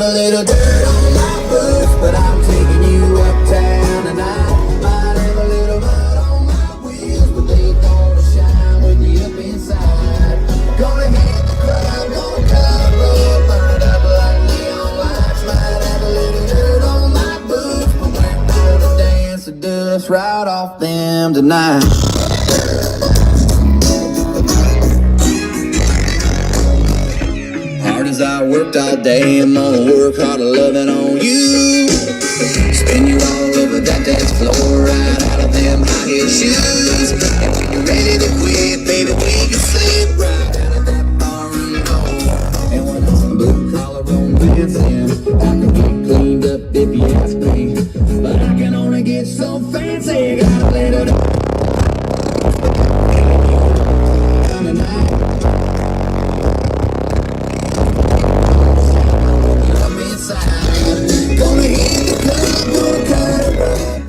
have a little dirt on my boots, but I'm taking you uptown tonight. Might have a little mud on my wheels, but they gonna shine when you up inside. Gonna hit the club, gonna cut a road, burn it up like neon lights. Might have a little dirt on my boots, but we're gonna dance the dust right off them tonight. Hard as I worked all day, I'm gonna work harder loving on you. Spin you all over that dance floor, right out of them high heel shoes. And when you're ready to quit, baby, we can slip right out of that barroom door. And when I'm blue collar romancing, I can get cleaned up if you ask me, but I can only get so fancy. Got a little tonight. Gonna hit the club, gonna cut it right.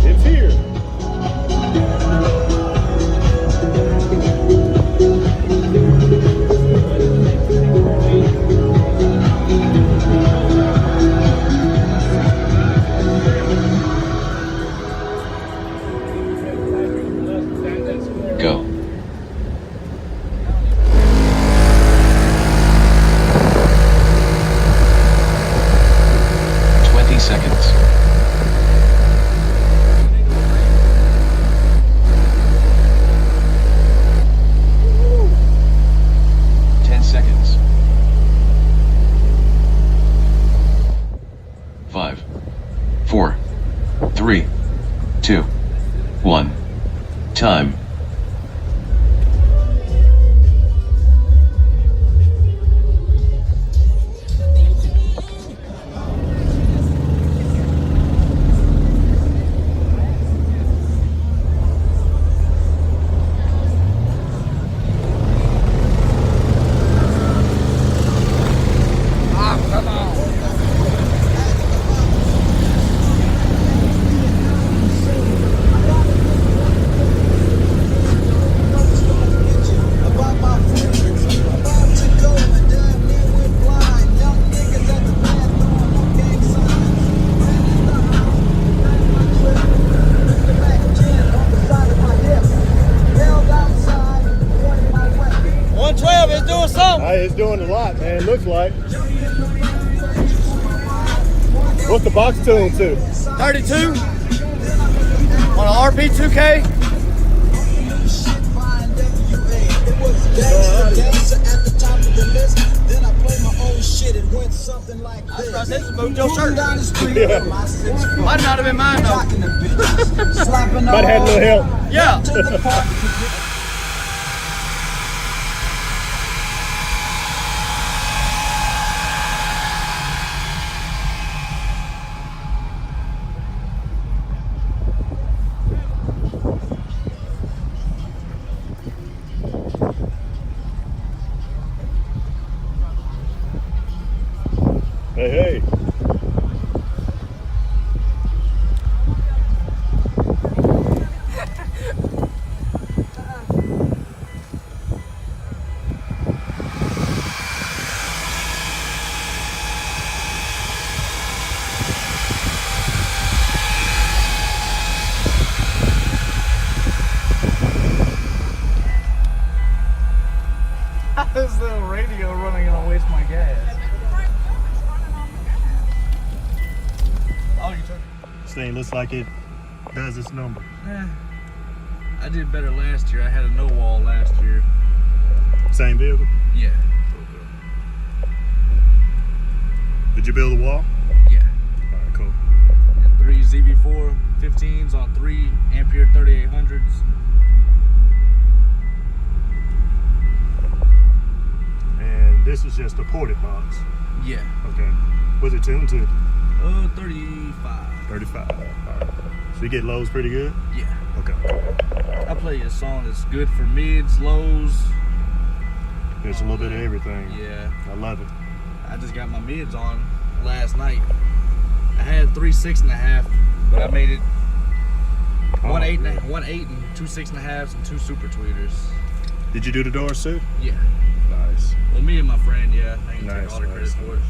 It's here. Go. Seconds. 10 seconds. 5, 4, 3, 2, 1. Time. It's doing a lot, man. Looks like. What's the box tune to? 32 on an RP2K. I said this is Joe shirt. Yeah. Might not have been mine though. Might have had a little help. Yeah. Hey, hey. This little radio running gonna waste my gas. Oh, you took it? This thing looks like it does its number. I did better last year. I had a no wall last year. Same vehicle? Yeah. Did you build a wall? Yeah. All right, cool. And 3 ZV4 15s on 3 Ampere 3800s. And this is just a ported box. Yeah. Okay. What's it tuned to? 35. 35. All right. So you get lows pretty good? Yeah. Okay. I play a song that's good for mids, lows. There's a little bit of everything. Yeah. I love it. I just got my mids on last night. I had 3 6.5, but I made it 1 8 and 2 6.5s and 2 super tweeters. Did you do the doors too? Yeah. Nice. Well, me and my friend, yeah. I can Nice, take all the credit nice. for it.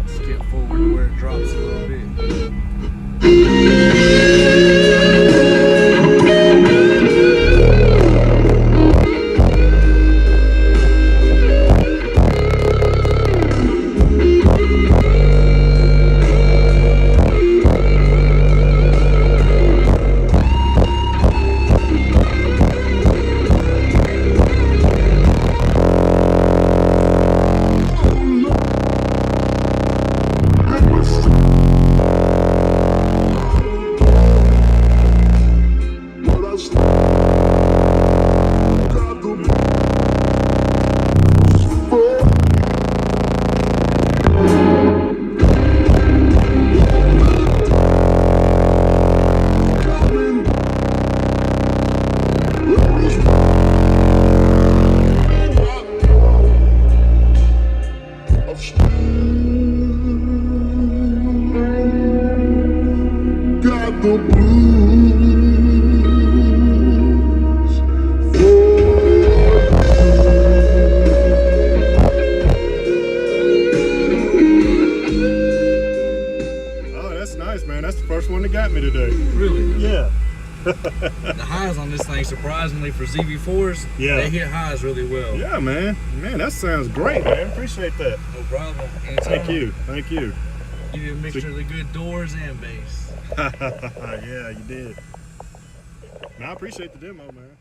Skip forward to where it drops a little bit. Got the blues. Oh, that's nice, man. That's the first one that got me today. Really? Yeah. The highs on this thing, surprisingly, for ZV4s, Yeah. they hit highs really well. Yeah, man. Man, that sounds great, man. Appreciate that. No problem. Anytime. Thank you. Thank you. You did a mixture of the good doors and bass. Yeah, you did. Man, I appreciate the demo, man.